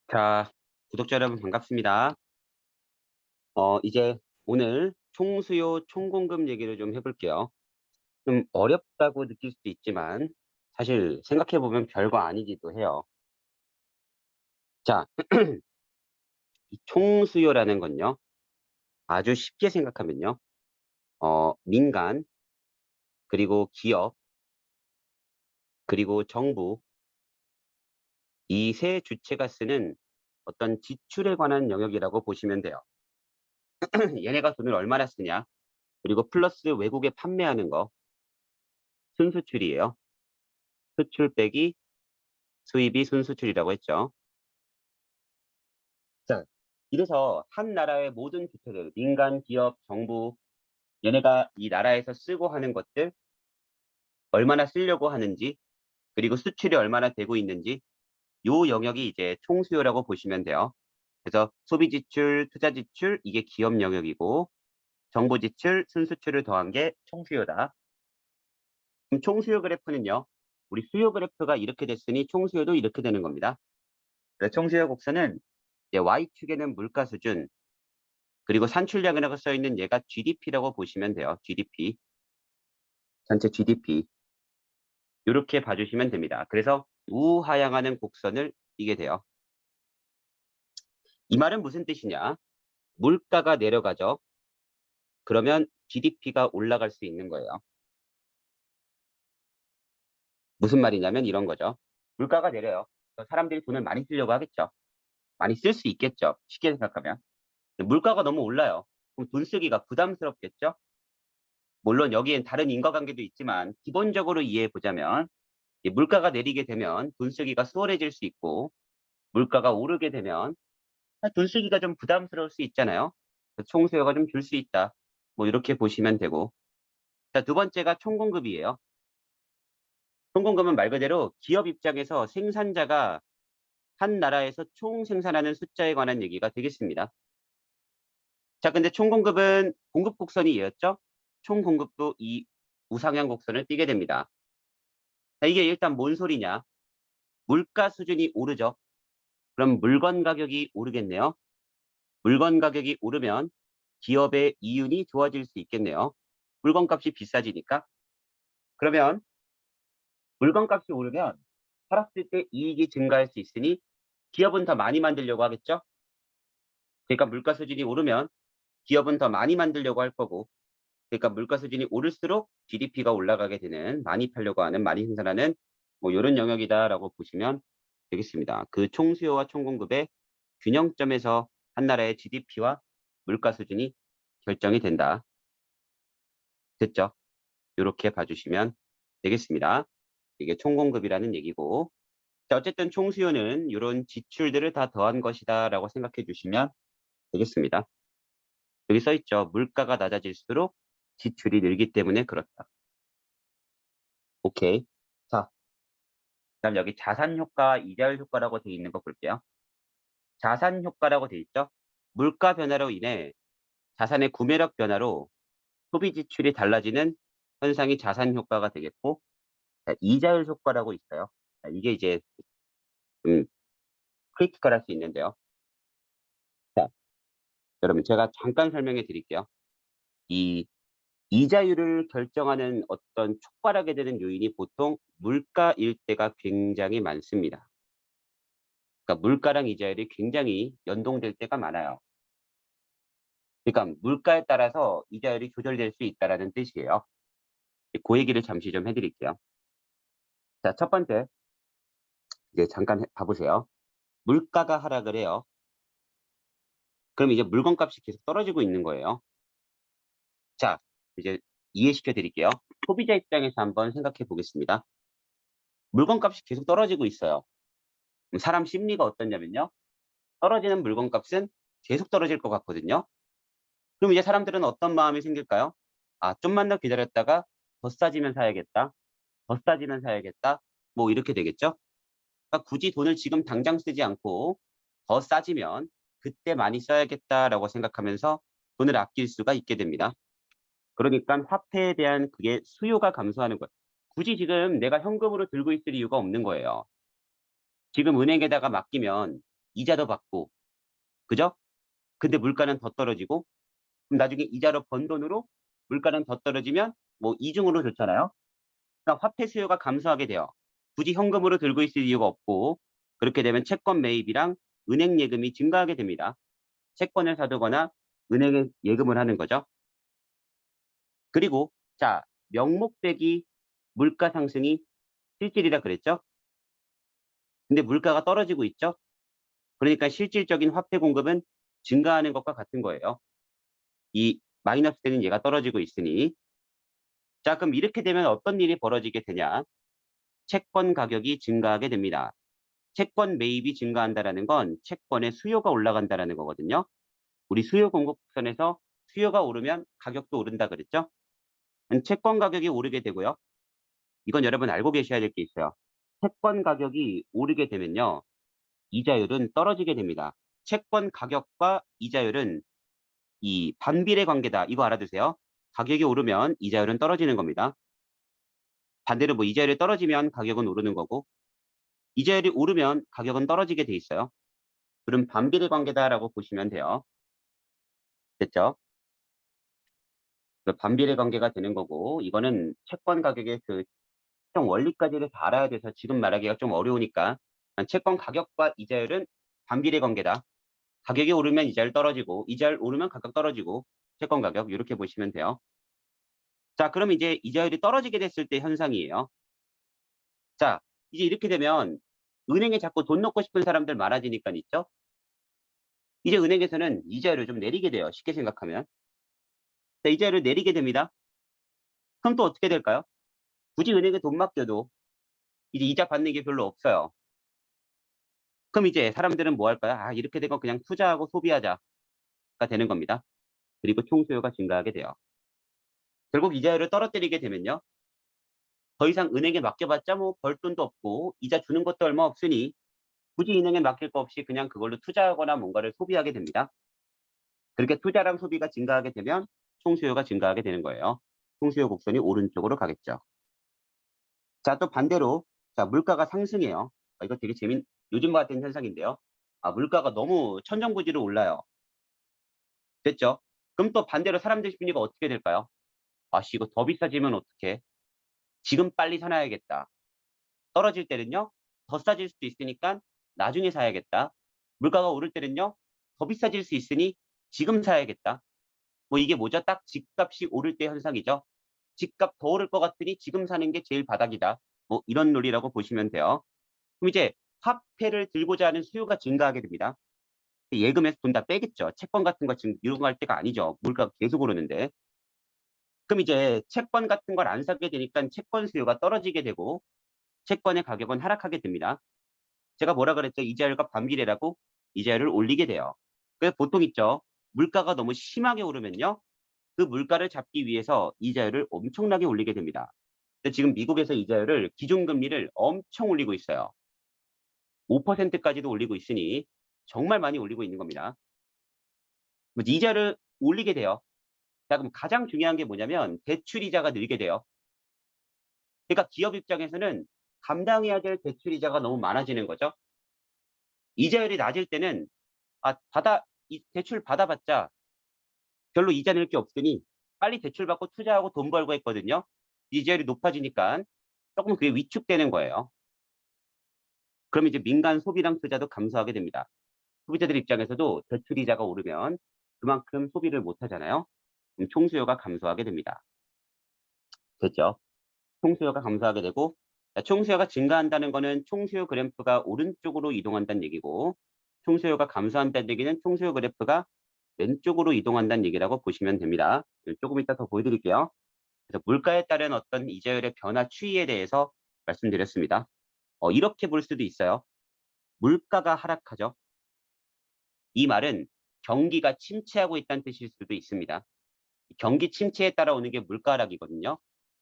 자, 구독자 여러분 반갑습니다. 이제 오늘 총수요, 총공급 얘기를 좀 해볼게요. 좀 어렵다고 느낄 수도 있지만 사실 생각해 보면 별거 아니기도 해요. 자, 이 총수요라는 건요. 아주 쉽게 생각하면요. 민간, 그리고 기업, 그리고 정부 이 세 주체가 쓰는 어떤 지출에 관한 영역이라고 보시면 돼요. 얘네가 돈을 얼마나 쓰냐, 그리고 플러스 외국에 판매하는 거, 순수출이에요. 수출 빼기 수입이 순수출이라고 했죠. 자, 이래서 한 나라의 모든 주체들, 민간, 기업, 정부, 얘네가 이 나라에서 쓰고 하는 것들, 얼마나 쓰려고 하는지, 그리고 수출이 얼마나 되고 있는지, 요 영역이 이제 총수요라고 보시면 돼요. 그래서 소비 지출, 투자 지출, 이게 기업 영역이고, 정부 지출, 순수출을 더한 게 총수요다. 그럼 총수요 그래프는요, 우리 수요 그래프가 이렇게 됐으니 총수요도 이렇게 되는 겁니다. 그래서 총수요 곡선은 이제 Y축에는 물가 수준, 그리고 산출량이라고 써 있는 얘가 GDP라고 보시면 돼요. GDP. 전체 GDP. 요렇게 봐주시면 됩니다. 그래서 우하향하는 곡선을 띠게 돼요. 이 말은 무슨 뜻이냐? 물가가 내려가죠. 그러면 GDP가 올라갈 수 있는 거예요. 무슨 말이냐면 이런 거죠. 물가가 내려요. 사람들이 돈을 많이 쓰려고 하겠죠. 많이 쓸 수 있겠죠. 쉽게 생각하면. 근데 물가가 너무 올라요. 그럼 돈 쓰기가 부담스럽겠죠. 물론 여기엔 다른 인과관계도 있지만 기본적으로 이해해 보자면 물가가 내리게 되면 돈 쓰기가 수월해질 수 있고, 물가가 오르게 되면 돈 쓰기가 좀 부담스러울 수 있잖아요. 그래서 총수요가 좀 줄 수 있다. 뭐 이렇게 보시면 되고. 자, 두 번째가 총공급이에요. 총공급은 말 그대로 기업 입장에서 생산자가 한 나라에서 총 생산하는 숫자에 관한 얘기가 되겠습니다. 자, 근데 총공급은 공급 곡선이 얘였죠? 총공급도 이 우상향 곡선을 띠게 됩니다. 자, 이게 일단 뭔 소리냐? 물가 수준이 오르죠. 그럼 물건 가격이 오르겠네요. 물건 가격이 오르면 기업의 이윤이 좋아질 수 있겠네요. 물건값이 비싸지니까. 그러면 물건값이 오르면 팔았을 때 이익이 증가할 수 있으니 기업은 더 많이 만들려고 하겠죠. 그러니까 물가 수준이 오르면 기업은 더 많이 만들려고 할 거고, 그러니까 물가 수준이 오를수록 GDP가 올라가게 되는, 많이 팔려고 하는, 많이 생산하는 뭐 이런 영역이다라고 보시면 되겠습니다. 그 총수요와 총공급의 균형점에서 한 나라의 GDP와 물가 수준이 결정이 된다. 됐죠? 요렇게 봐주시면 되겠습니다. 이게 총공급이라는 얘기고. 자, 어쨌든 총수요는 요런 지출들을 다 더한 것이다라고 생각해 주시면 되겠습니다. 여기 써 있죠. 물가가 낮아질수록 지출이 늘기 때문에 그렇다. 오케이. 자, 그다음 여기 자산 효과, 이자율 효과라고 되어 있는 거 볼게요. 자산 효과라고 되어 있죠. 물가 변화로 인해 자산의 구매력 변화로 소비 지출이 달라지는 현상이 자산 효과가 되겠고, 자, 이자율 효과라고 있어요. 자, 이게 이제 좀 크리티컬할 수 있는데요. 자, 여러분 제가 잠깐 설명해 드릴게요. 이 이자율을 결정하는 어떤 촉발하게 되는 요인이 보통 물가일 때가 굉장히 많습니다. 그러니까 물가랑 이자율이 굉장히 연동될 때가 많아요. 그러니까 물가에 따라서 이자율이 조절될 수 있다라는 뜻이에요. 그 얘기를 잠시 좀 해드릴게요. 자, 첫 번째, 이제 잠깐 봐보세요. 물가가 하락을 해요. 그럼 이제 물건값이 계속 떨어지고 있는 거예요. 자, 이제 이해시켜 드릴게요. 소비자 입장에서 한번 생각해 보겠습니다. 물건값이 계속 떨어지고 있어요. 그럼 사람 심리가 어떠냐면요. 떨어지는 물건값은 계속 떨어질 것 같거든요. 그럼 이제 사람들은 어떤 마음이 생길까요? 아, 좀만 더 기다렸다가 더 싸지면 사야겠다. 더 싸지면 사야겠다. 뭐 이렇게 되겠죠? 그러니까 굳이 돈을 지금 당장 쓰지 않고 더 싸지면 그때 많이 써야겠다라고 생각하면서 돈을 아낄 수가 있게 됩니다. 그러니까 화폐에 대한 그게 수요가 감소하는 거예요. 굳이 지금 내가 현금으로 들고 있을 이유가 없는 거예요. 지금 은행에다가 맡기면 이자도 받고, 그죠? 근데 물가는 더 떨어지고, 그럼 나중에 이자로 번 돈으로 물가는 더 떨어지면 뭐 이중으로 좋잖아요. 그러니까 화폐 수요가 감소하게 돼요. 굳이 현금으로 들고 있을 이유가 없고, 그렇게 되면 채권 매입이랑 은행 예금이 증가하게 됩니다. 채권을 사두거나 은행에 예금을 하는 거죠. 그리고 자, 명목대기 물가 상승이 실질이라 그랬죠? 근데 물가가 떨어지고 있죠? 그러니까 실질적인 화폐 공급은 증가하는 것과 같은 거예요. 이 마이너스 되는 얘가 떨어지고 있으니. 자, 그럼 이렇게 되면 어떤 일이 벌어지게 되냐? 채권 가격이 증가하게 됩니다. 채권 매입이 증가한다라는 건 채권의 수요가 올라간다라는 거거든요. 우리 수요 공급선에서 수요가 오르면 가격도 오른다 그랬죠? 채권 가격이 오르게 되고요. 이건 여러분 알고 계셔야 될 게 있어요. 채권 가격이 오르게 되면요. 이자율은 떨어지게 됩니다. 채권 가격과 이자율은 이 반비례 관계다. 이거 알아두세요. 가격이 오르면 이자율은 떨어지는 겁니다. 반대로 뭐 이자율이 떨어지면 가격은 오르는 거고, 이자율이 오르면 가격은 떨어지게 돼 있어요. 그럼 반비례 관계다라고 보시면 돼요. 됐죠? 그 반비례 관계가 되는 거고, 이거는 채권 가격의 그 좀 원리까지를 다 알아야 돼서 지금 말하기가 좀 어려우니까, 채권 가격과 이자율은 반비례 관계다. 가격이 오르면 이자율 떨어지고, 이자율 오르면 가격 떨어지고, 채권 가격 이렇게 보시면 돼요. 자, 그럼 이제 이자율이 떨어지게 됐을 때 현상이에요. 자, 이제 이렇게 되면 은행에 자꾸 돈 넣고 싶은 사람들 많아지니까 있죠? 이제 은행에서는 이자율을 좀 내리게 돼요. 쉽게 생각하면. 자, 이자율을 내리게 됩니다. 그럼 또 어떻게 될까요? 굳이 은행에 돈 맡겨도 이제 이자 받는 게 별로 없어요. 그럼 이제 사람들은 뭐 할까요? 아, 이렇게 된 거 그냥 투자하고 소비하자가 되는 겁니다. 그리고 총수요가 증가하게 돼요. 결국 이자율을 떨어뜨리게 되면요. 더 이상 은행에 맡겨봤자 뭐 벌 돈도 없고 이자 주는 것도 얼마 없으니 굳이 은행에 맡길 거 없이 그냥 그걸로 투자하거나 뭔가를 소비하게 됩니다. 그렇게 투자랑 소비가 증가하게 되면 총수요가 증가하게 되는 거예요. 총수요 곡선이 오른쪽으로 가겠죠. 자, 또 반대로 자, 물가가 상승해요. 이거 되게 요즘과 같은 현상인데요. 아, 물가가 너무 천정부지로 올라요. 됐죠? 그럼 또 반대로 사람들 심리가 어떻게 될까요? 아씨, 이거 더 비싸지면 어떡해? 지금 빨리 사놔야겠다. 떨어질 때는요, 더 싸질 수도 있으니까 나중에 사야겠다. 물가가 오를 때는요, 더 비싸질 수 있으니 지금 사야겠다. 뭐 이게 뭐죠? 딱 집값이 오를 때 현상이죠. 집값 더 오를 것 같으니 지금 사는 게 제일 바닥이다. 뭐 이런 논리라고 보시면 돼요. 그럼 이제 화폐를 들고자 하는 수요가 증가하게 됩니다. 예금에서 돈 다 빼겠죠. 채권 같은 거 지금 이런 거 할 때가 아니죠. 물가가 계속 오르는데. 그럼 이제 채권 같은 걸 안 사게 되니까 채권 수요가 떨어지게 되고 채권의 가격은 하락하게 됩니다. 제가 뭐라 그랬죠? 이자율과 반비례라고 이자율을 올리게 돼요. 그래서 보통 있죠. 물가가 너무 심하게 오르면요. 그 물가를 잡기 위해서 이자율을 엄청나게 올리게 됩니다. 근데 지금 미국에서 이자율을 기준금리를 엄청 올리고 있어요. 5%까지도 올리고 있으니 정말 많이 올리고 있는 겁니다. 이자를 올리게 돼요. 자, 그럼 가장 중요한 게 뭐냐면 대출 이자가 늘게 돼요. 그러니까 기업 입장에서는 감당해야 될 대출 이자가 너무 많아지는 거죠. 이자율이 낮을 때는 이 대출 받아봤자 별로 이자 낼 게 없으니 빨리 대출 받고 투자하고 돈 벌고 했거든요. 이자율이 높아지니까 조금 그게 위축되는 거예요. 그럼 이제 민간 소비랑 투자도 감소하게 됩니다. 소비자들 입장에서도 대출 이자가 오르면 그만큼 소비를 못 하잖아요. 그럼 총수요가 감소하게 됩니다. 됐죠? 총수요가 감소하게 되고 총수요가 증가한다는 거는 총수요 그래프가 오른쪽으로 이동한다는 얘기고 총수요가 감소한다는 얘기는 총수요 그래프가 왼쪽으로 이동한다는 얘기라고 보시면 됩니다. 조금 이따 더 보여드릴게요. 그래서 물가에 따른 어떤 이자율의 변화 추이에 대해서 말씀드렸습니다. 이렇게 볼 수도 있어요. 물가가 하락하죠. 이 말은 경기가 침체하고 있다는 뜻일 수도 있습니다. 경기 침체에 따라오는 게 물가 하락이거든요.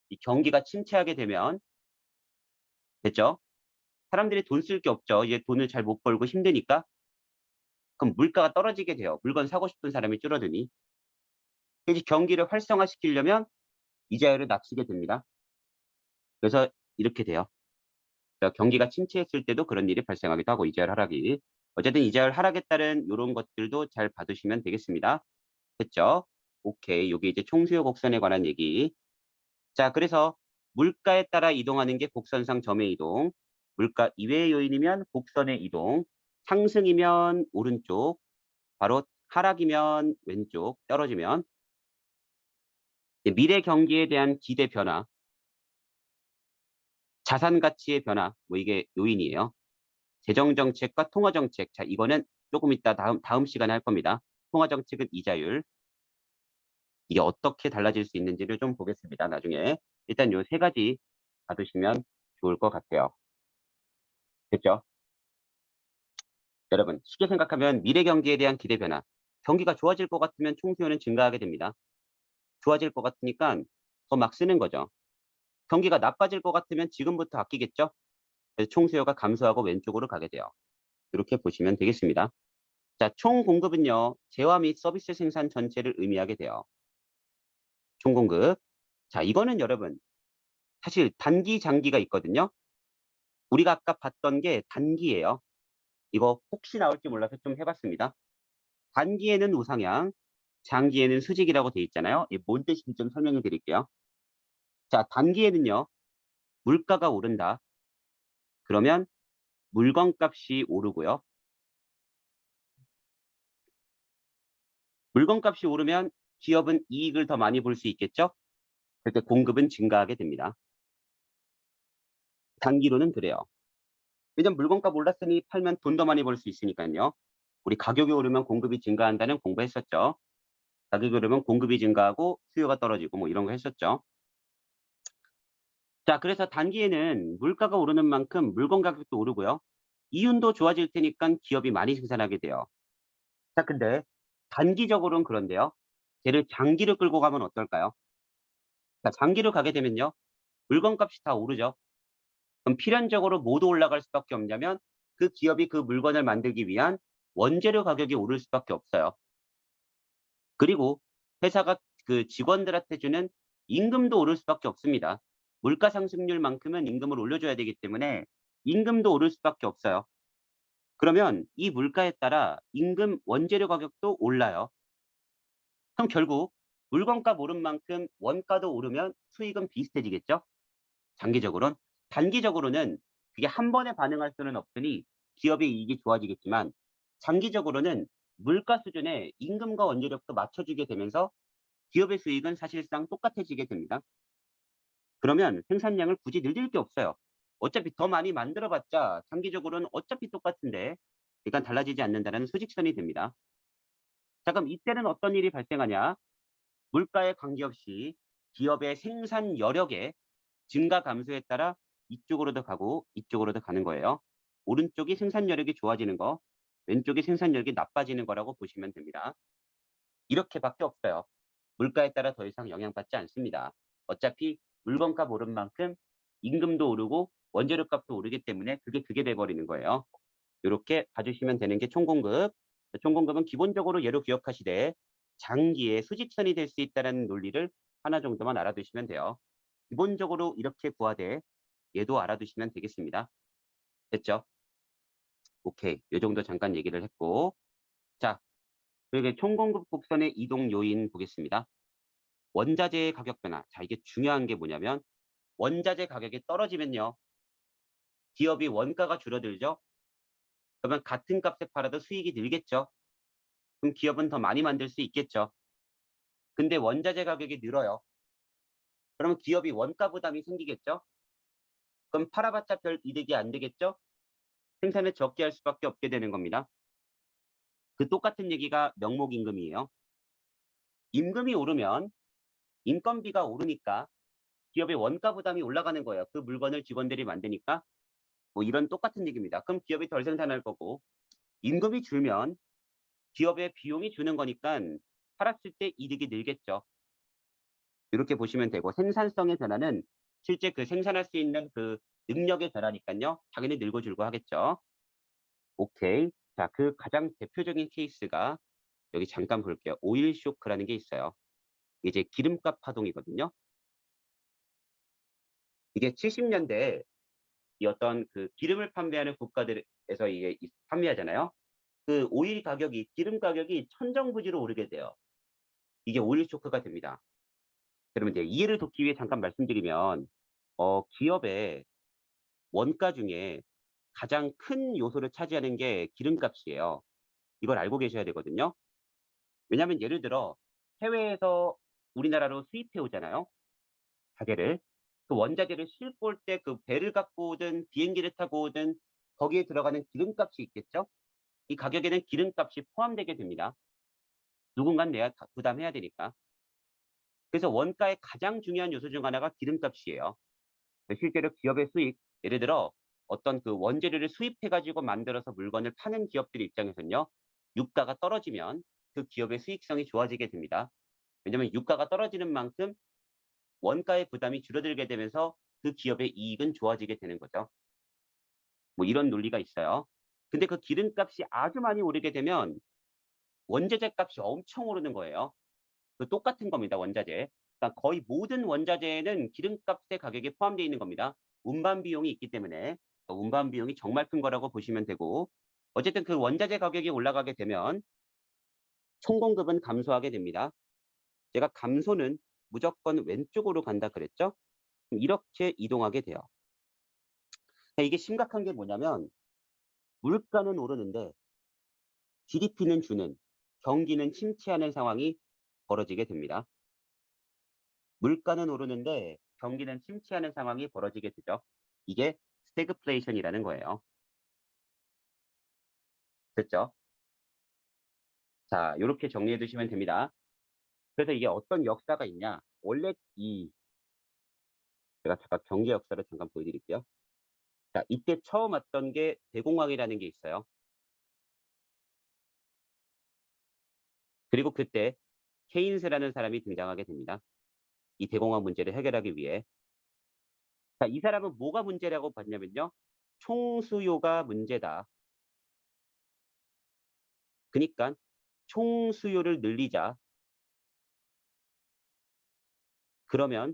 이 경기가 침체하게 되면 됐죠? 사람들이 돈 쓸 게 없죠. 이제 돈을 잘 못 벌고 힘드니까. 그럼 물가가 떨어지게 돼요. 물건 사고 싶은 사람이 줄어드니. 이제 경기를 활성화시키려면 이자율을 낮추게 됩니다. 그래서 이렇게 돼요. 그러니까 경기가 침체했을 때도 그런 일이 발생하기도 하고 이자율 하락이. 어쨌든 이자율 하락에 따른 요런 것들도 잘 봐두시면 되겠습니다. 됐죠? 오케이. 요게 이제 총수요 곡선에 관한 얘기. 자, 그래서 물가에 따라 이동하는 게 곡선상 점의 이동, 물가 이외의 요인이면 곡선의 이동, 상승이면 오른쪽, 바로 하락이면 왼쪽, 떨어지면 미래 경기에 대한 기대 변화, 자산 가치의 변화, 뭐 이게 요인이에요. 재정 정책과 통화 정책. 자, 이거는 조금 이따 다음 시간에 할 겁니다. 통화 정책은 이자율. 이게 어떻게 달라질 수 있는지를 좀 보겠습니다. 나중에. 일단 요 세 가지 봐두시면 좋을 것 같아요. 됐죠? 여러분, 쉽게 생각하면 미래 경기에 대한 기대 변화. 경기가 좋아질 것 같으면 총수요는 증가하게 됩니다. 좋아질 것 같으니까 더 막 쓰는 거죠. 경기가 나빠질 것 같으면 지금부터 아끼겠죠? 그래서 총수요가 감소하고 왼쪽으로 가게 돼요. 이렇게 보시면 되겠습니다. 자, 총 공급은요, 재화 및 서비스 생산 전체를 의미하게 돼요. 총 공급. 자, 이거는 여러분, 사실 단기, 장기가 있거든요. 우리가 아까 봤던 게 단기예요. 이거 혹시 나올지 몰라서 좀 해봤습니다. 단기에는 우상향, 장기에는 수직이라고 돼 있잖아요. 이 뭔 뜻인지 좀 설명해 드릴게요. 자, 단기에는요, 물가가 오른다. 그러면 물건값이 오르고요. 물건값이 오르면 기업은 이익을 더 많이 볼 수 있겠죠? 그때 공급은 증가하게 됩니다. 단기로는 그래요. 왜냐면 물건값 올랐으니 팔면 돈 더 많이 벌 수 있으니까요. 우리 가격이 오르면 공급이 증가한다는 공부했었죠. 가격이 오르면 공급이 증가하고 수요가 떨어지고 뭐 이런 거 했었죠. 자, 그래서 단기에는 물가가 오르는 만큼 물건 가격도 오르고요. 이윤도 좋아질 테니까 기업이 많이 생산하게 돼요. 자, 근데 단기적으로는 그런데요. 얘를 장기로 끌고 가면 어떨까요? 자, 장기로 가게 되면요. 물건값이 다 오르죠. 그럼 필연적으로 모두 올라갈 수밖에 없냐면 그 기업이 그 물건을 만들기 위한 원재료 가격이 오를 수밖에 없어요. 그리고 회사가 그 직원들한테 주는 임금도 오를 수밖에 없습니다. 물가 상승률만큼은 임금을 올려줘야 되기 때문에 임금도 오를 수밖에 없어요. 그러면 이 물가에 따라 임금 원재료 가격도 올라요. 그럼 결국 물건값 오른 만큼 원가도 오르면 수익은 비슷해지겠죠? 장기적으로는. 단기적으로는 그게 한 번에 반응할 수는 없으니 기업의 이익이 좋아지겠지만 장기적으로는 물가 수준에 임금과 원재력도 맞춰주게 되면서 기업의 수익은 사실상 똑같아지게 됩니다. 그러면 생산량을 굳이 늘릴 게 없어요. 어차피 더 많이 만들어봤자 장기적으로는 어차피 똑같은데 일단 달라지지 않는다는 수직선이 됩니다. 자, 그럼 이때는 어떤 일이 발생하냐? 물가에 관계없이 기업의 생산 여력의 증가 감소에 따라 이쪽으로도 가고 이쪽으로도 가는 거예요. 오른쪽이 생산 여력이 좋아지는 거, 왼쪽이 생산 여력이 나빠지는 거라고 보시면 됩니다. 이렇게밖에 없어요. 물가에 따라 더 이상 영향받지 않습니다. 어차피 물건값 오른 만큼 임금도 오르고 원재료 값도 오르기 때문에 그게 돼버리는 거예요. 이렇게 봐주시면 되는 게 총공급. 총공급은 기본적으로 예로 기억하시되 장기의 수직선이 될 수 있다는 논리를 하나 정도만 알아두시면 돼요. 기본적으로 이렇게 구하되 얘도 알아두시면 되겠습니다. 됐죠? 오케이. 요 정도 잠깐 얘기를 했고. 자, 그리고 총공급 곡선의 이동 요인 보겠습니다. 원자재의 가격 변화. 자, 이게 중요한 게 뭐냐면 원자재 가격이 떨어지면요. 기업이 원가가 줄어들죠. 그러면 같은 값에 팔아도 수익이 늘겠죠. 그럼 기업은 더 많이 만들 수 있겠죠. 근데 원자재 가격이 늘어요. 그러면 기업이 원가 부담이 생기겠죠. 그럼 팔아봤자 별 이득이 안 되겠죠. 생산을 적게 할 수밖에 없게 되는 겁니다. 그 똑같은 얘기가 명목임금이에요. 임금이 오르면 인건비가 오르니까 기업의 원가 부담이 올라가는 거예요. 그 물건을 직원들이 만드니까. 뭐 이런 똑같은 얘기입니다. 그럼 기업이 덜 생산할 거고 임금이 줄면 기업의 비용이 주는 거니까 팔았을 때 이득이 늘겠죠. 이렇게 보시면 되고 생산성의 변화는 실제 그 생산할 수 있는 그 능력의 변화니까요. 당연히 늘고 줄고 하겠죠. 오케이. 자, 그 가장 대표적인 케이스가 여기 잠깐 볼게요. 오일 쇼크라는 게 있어요. 이제 기름값 파동이거든요. 이게 70년대에 이 어떤 그 기름을 판매하는 국가들에서 이게 판매하잖아요. 그 오일 가격이 기름 가격이 천정부지로 오르게 돼요. 이게 오일 쇼크가 됩니다. 그러면 이제 이해를 돕기 위해 잠깐 말씀드리면 기업의 원가 중에 가장 큰 요소를 차지하는 게 기름값이에요. 이걸 알고 계셔야 되거든요. 왜냐하면 예를 들어 해외에서 우리나라로 수입해 오잖아요, 가게를. 그 원자재를 싣고 올 때 그 배를 갖고 오든 비행기를 타고 오든 거기에 들어가는 기름값이 있겠죠? 이 가격에는 기름값이 포함되게 됩니다. 누군가는 내야 부담해야 되니까. 그래서 원가의 가장 중요한 요소 중 하나가 기름값이에요. 실제로 기업의 수익, 예를 들어 어떤 그 원재료를 수입해 가지고 만들어서 물건을 파는 기업들 입장에서는요, 유가가 떨어지면 그 기업의 수익성이 좋아지게 됩니다. 왜냐하면 유가가 떨어지는 만큼 원가의 부담이 줄어들게 되면서 그 기업의 이익은 좋아지게 되는 거죠. 뭐 이런 논리가 있어요. 근데 그 기름값이 아주 많이 오르게 되면 원자재 값이 엄청 오르는 거예요. 그 똑같은 겁니다, 원자재. 그러니까 거의 모든 원자재에는 기름값의 가격이 포함되어 있는 겁니다. 운반 비용이 있기 때문에 운반 비용이 정말 큰 거라고 보시면 되고, 어쨌든 그 원자재 가격이 올라가게 되면 총 공급은 감소하게 됩니다. 제가 감소는 무조건 왼쪽으로 간다 그랬죠? 이렇게 이동하게 돼요. 이게 심각한 게 뭐냐면 물가는 오르는데 GDP는 주는, 경기는 침체하는 상황이 벌어지게 됩니다. 물가는 오르는데 경기는 침체하는 상황이 벌어지게 되죠. 이게 스태그플레이션이라는 거예요. 됐죠? 자, 이렇게 정리해 두시면 됩니다. 그래서 이게 어떤 역사가 있냐? 원래 제가 잠깐 경제 역사를 잠깐 보여드릴게요. 자, 이때 처음 왔던 게 대공황이라는 게 있어요. 그리고 그때 케인스라는 사람이 등장하게 됩니다. 이 대공황 문제를 해결하기 위해. 자, 이 사람은 뭐가 문제라고 봤냐면요, 총수요가 문제다. 그러니까 총수요를 늘리자. 그러면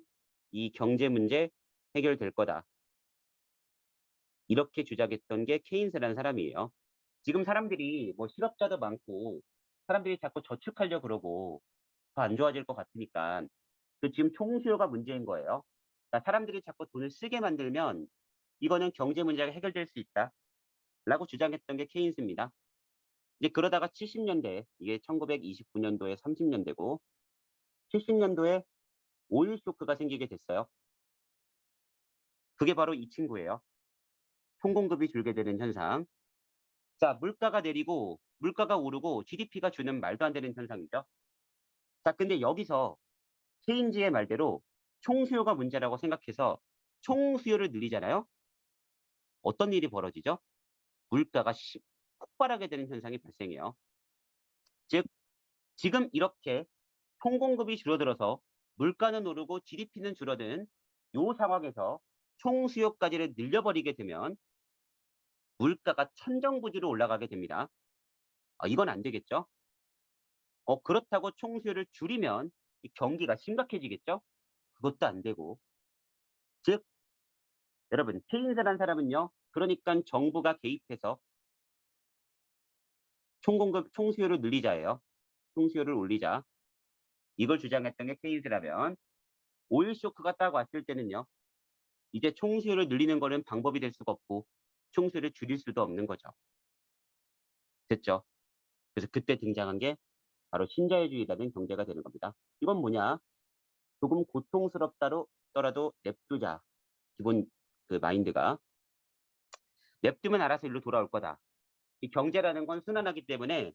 이 경제 문제 해결될 거다. 이렇게 주장했던 게 케인스라는 사람이에요. 지금 사람들이 뭐 실업자도 많고 사람들이 자꾸 저축하려고 그러고 더 안 좋아질 것 같으니까 그 지금 총수요가 문제인 거예요. 그러니까 사람들이 자꾸 돈을 쓰게 만들면 이거는 경제 문제가 해결될 수 있다. 라고 주장했던 게 케인스입니다. 이제 그러다가 70년대, 이게 1929년도에 30년대고 70년도에 오일 쇼크가 생기게 됐어요. 그게 바로 이 친구예요. 총공급이 줄게 되는 현상. 자, 물가가 내리고 물가가 오르고 GDP가 주는 말도 안 되는 현상이죠. 자, 근데 여기서 케인즈의 말대로 총수요가 문제라고 생각해서 총수요를 늘리잖아요. 어떤 일이 벌어지죠? 물가가 폭발하게 되는 현상이 발생해요. 즉, 지금 이렇게 총공급이 줄어들어서 물가는 오르고 GDP는 줄어든 이 상황에서 총수요까지를 늘려버리게 되면 물가가 천정부지로 올라가게 됩니다. 이건 안 되겠죠? 그렇다고 총수요를 줄이면 이 경기가 심각해지겠죠? 그것도 안 되고. 즉, 여러분, 케인스라는 사람은요, 그러니까 정부가 개입해서 총공급, 총수요를 늘리자예요. 총수요를 올리자. 이걸 주장했던 게 케인스라면, 오일 쇼크가 딱 왔을 때는요, 이제 총수요를 늘리는 거는 방법이 될 수가 없고, 총수요를 줄일 수도 없는 거죠. 됐죠? 그래서 그때 등장한 게 바로 신자유주의라는 경제가 되는 겁니다. 이건 뭐냐? 조금 고통스럽더라도 냅두자. 기본 그 마인드가. 냅두면 알아서 일로 돌아올 거다. 이 경제라는 건 순환하기 때문에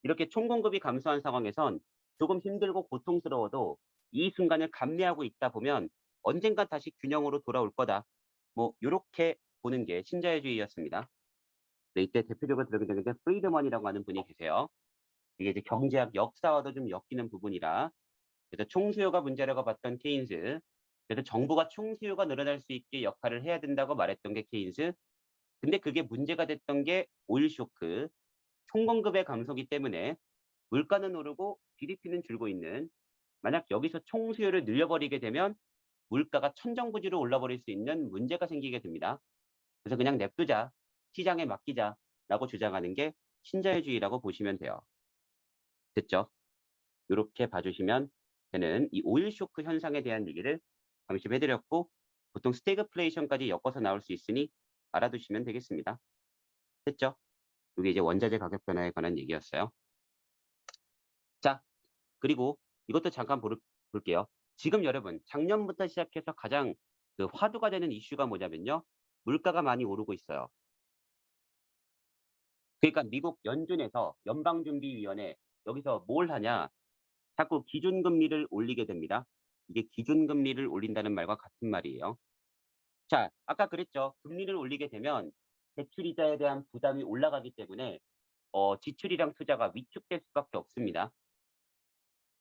이렇게 총공급이 감소한 상황에선 조금 힘들고 고통스러워도 이 순간을 감내하고 있다 보면 언젠가 다시 균형으로 돌아올 거다. 뭐 이렇게 보는 게 신자유주의였습니다. 네, 이때 대표적으로 들어가는 게 프리드먼이라고 하는 분이 계세요. 이게 이제 경제학 역사와도 좀 엮이는 부분이라, 그래서 총수요가 문제라고 봤던 케인스, 그래서 정부가 총수요가 늘어날 수 있게 역할을 해야 된다고 말했던 게 케인스. 근데 그게 문제가 됐던 게 오일 쇼크, 총공급의 감소기 때문에 물가는 오르고 GDP는 줄고 있는, 만약 여기서 총수요를 늘려버리게 되면 물가가 천정부지로 올라버릴 수 있는 문제가 생기게 됩니다. 그래서 그냥 냅두자, 시장에 맡기자라고 주장하는 게 신자유주의라고 보시면 돼요. 됐죠? 요렇게 봐주시면 되는 이 오일 쇼크 현상에 대한 얘기를 잠시 해드렸고, 보통 스태그플레이션까지 엮어서 나올 수 있으니 알아두시면 되겠습니다. 됐죠? 이게 이제 원자재 가격 변화에 관한 얘기였어요. 자, 그리고 이것도 잠깐 볼게요. 지금 여러분, 작년부터 시작해서 가장 그 화두가 되는 이슈가 뭐냐면요. 물가가 많이 오르고 있어요. 그러니까 미국 연준에서 연방준비위원회 여기서 뭘 하냐. 자꾸 기준금리를 올리게 됩니다. 이게 기준금리를 올린다는 말과 같은 말이에요. 자, 아까 그랬죠. 금리를 올리게 되면 대출이자에 대한 부담이 올라가기 때문에 지출이랑 투자가 위축될 수밖에 없습니다.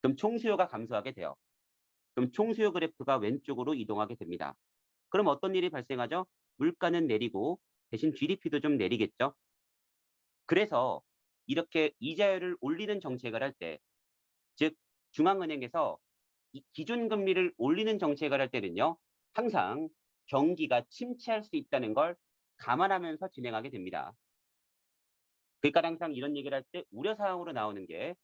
그럼 총수요가 감소하게 돼요. 그럼 총수요 그래프가 왼쪽으로 이동하게 됩니다. 그럼 어떤 일이 발생하죠? 물가는 내리고 대신 GDP도 좀 내리겠죠? 그래서 이렇게 이자율을 올리는 정책을 할 때, 즉 중앙은행에서 이 기준금리를 올리는 정책을 할 때는요. 항상 경기가 침체할 수 있다는 걸 감안하면서 진행하게 됩니다. 그러니까 항상 이런 얘기를 할 때 우려사항으로 나오는 게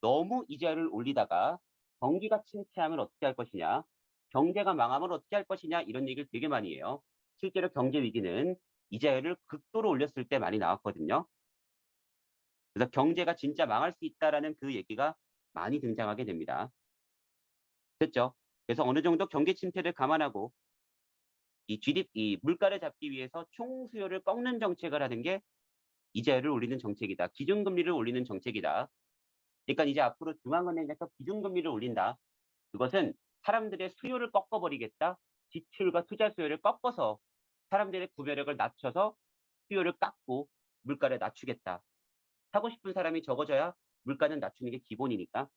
너무 이자율을 올리다가 경기가 침체하면 어떻게 할 것이냐, 경제가 망하면 어떻게 할 것이냐 이런 얘기를 되게 많이 해요. 실제로 경제 위기는 이자율을 극도로 올렸을 때 많이 나왔거든요. 그래서 경제가 진짜 망할 수 있다라는 그 얘기가 많이 등장하게 됩니다. 됐죠? 그래서 어느 정도 경기 침체를 감안하고 이 물가를 잡기 위해서 총수요를 꺾는 정책을 하는 게 이자율을 올리는 정책이다. 기준금리를 올리는 정책이다. 그러니까 이제 앞으로 중앙은행에서 기준금리를 올린다. 그것은 사람들의 수요를 꺾어버리겠다. 지출과 투자 수요를 꺾어서 사람들의 구매력을 낮춰서 수요를 깎고 물가를 낮추겠다. 사고 싶은 사람이 적어져야 물가는 낮추는 게 기본이니까.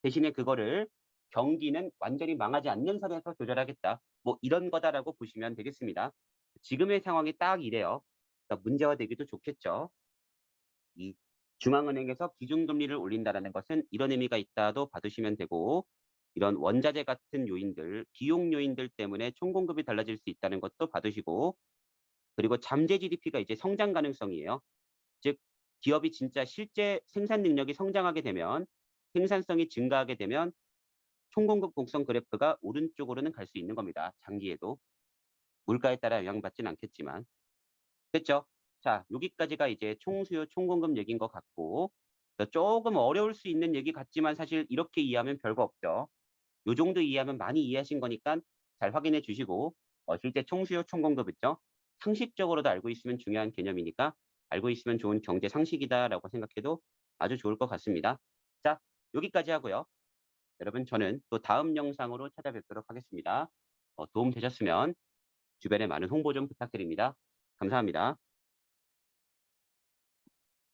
대신에 그거를 경기는 완전히 망하지 않는 선에서 조절하겠다. 뭐 이런 거다라고 보시면 되겠습니다. 지금의 상황이 딱 이래요. 그러니까 문제화되기도 좋겠죠. 이 중앙은행에서 기준금리를 올린다는 것은 이런 의미가 있다도 받으시면 되고, 이런 원자재 같은 요인들, 비용 요인들 때문에 총공급이 달라질 수 있다는 것도 받으시고, 그리고 잠재 GDP가 이제 성장 가능성이에요. 즉 기업이 진짜 실제 생산 능력이 성장하게 되면, 생산성이 증가하게 되면 총공급 곡선 그래프가 오른쪽으로는 갈 수 있는 겁니다. 장기에도. 물가에 따라 영향받지는 않겠지만. 됐죠? 자, 여기까지가 이제 총수요, 총공급 얘기인 것 같고, 조금 어려울 수 있는 얘기 같지만 사실 이렇게 이해하면 별거 없죠. 요 정도 이해하면 많이 이해하신 거니까 잘 확인해 주시고, 실제 총수요, 총공급 있죠? 상식적으로도 알고 있으면 중요한 개념이니까 알고 있으면 좋은 경제 상식이다라고 생각해도 아주 좋을 것 같습니다. 자, 여기까지 하고요. 여러분, 저는 또 다음 영상으로 찾아뵙도록 하겠습니다. 도움 되셨으면 주변에 많은 홍보 좀 부탁드립니다. 감사합니다.